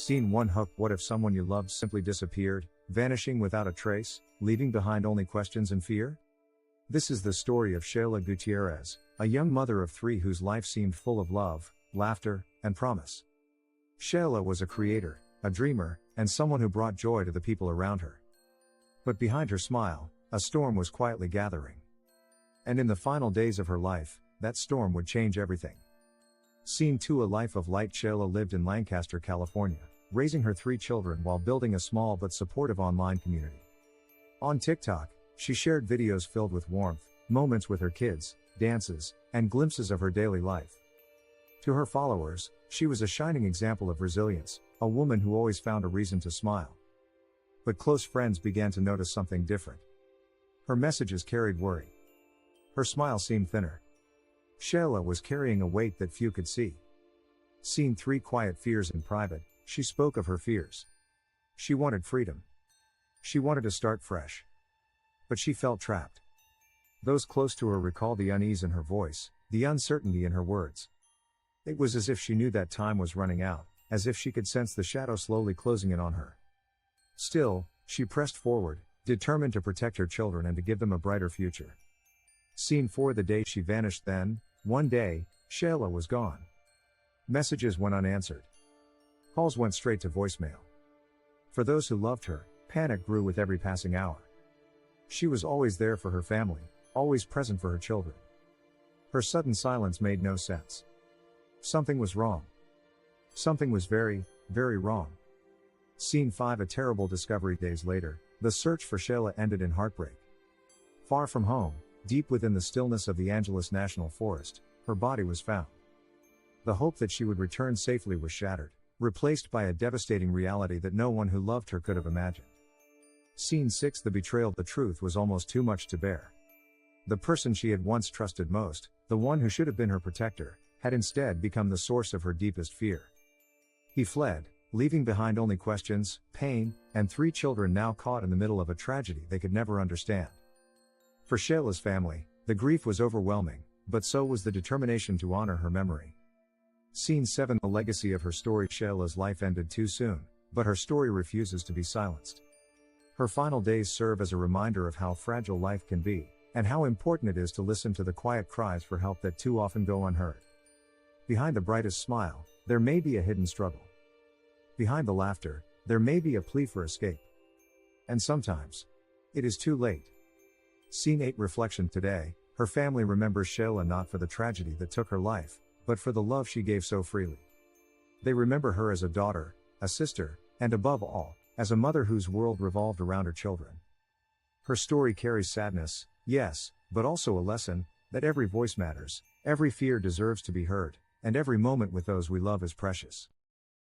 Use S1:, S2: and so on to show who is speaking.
S1: Scene 1 Hook. What if someone you loved simply disappeared, vanishing without a trace, leaving behind only questions and fear? This is the story of Sheylla Gutierrez, a young mother of 3 whose life seemed full of love, laughter, and promise. Sheylla was a creator, a dreamer, and someone who brought joy to the people around her. But behind her smile, a storm was quietly gathering. And in the final days of her life, that storm would change everything. Scene 2 A life of light. Sheylla lived in Lancaster, California, raising her 3 children while building a small but supportive online community. On TikTok, she shared videos filled with warmth, moments with her kids, dances, and glimpses of her daily life. To her followers, she was a shining example of resilience, a woman who always found a reason to smile. But close friends began to notice something different. Her messages carried worry. Her smile seemed thinner. Sheylla was carrying a weight that few could see. Scene 3 Quiet fears. In private, she spoke of her fears. She wanted freedom. She wanted to start fresh. But she felt trapped. Those close to her recalled the unease in her voice, the uncertainty in her words. It was as if she knew that time was running out, as if she could sense the shadow slowly closing in on her. Still, she pressed forward, determined to protect her children and to give them a brighter future. Scene 4 The day she vanished. Then, one day, Sheylla was gone. Messages went unanswered. Calls went straight to voicemail. For those who loved her, panic grew with every passing hour. She was always there for her family, always present for her children. Her sudden silence made no sense. Something was wrong. Something was very, very wrong. Scene 5 A terrible discovery. Days later, the search for Sheylla ended in heartbreak. Far from home, deep within the stillness of the Angeles National Forest, her body was found. The hope that she would return safely was shattered, replaced by a devastating reality that no one who loved her could have imagined. Scene 6 The betrayal. The truth was almost too much to bear. The person she had once trusted most, the one who should have been her protector, had instead become the source of her deepest fear. He fled, leaving behind only questions, pain, and 3 children now caught in the middle of a tragedy they could never understand. For Sheylla's family, the grief was overwhelming, but so was the determination to honor her memory. Scene 7 The legacy of her story. Sheylla's life ended too soon, but her story refuses to be silenced. Her final days serve as a reminder of how fragile life can be, and how important it is to listen to the quiet cries for help that too often go unheard. Behind the brightest smile, there may be a hidden struggle. Behind the laughter, there may be a plea for escape. And sometimes, it is too late. Scene 8 Reflection. Today, her family remembers Sheylla not for the tragedy that took her life, but for the love she gave so freely. They remember her as a daughter, a sister, and above all, as a mother whose world revolved around her children. Her story carries sadness, yes, but also a lesson, that every voice matters, every fear deserves to be heard, and every moment with those we love is precious.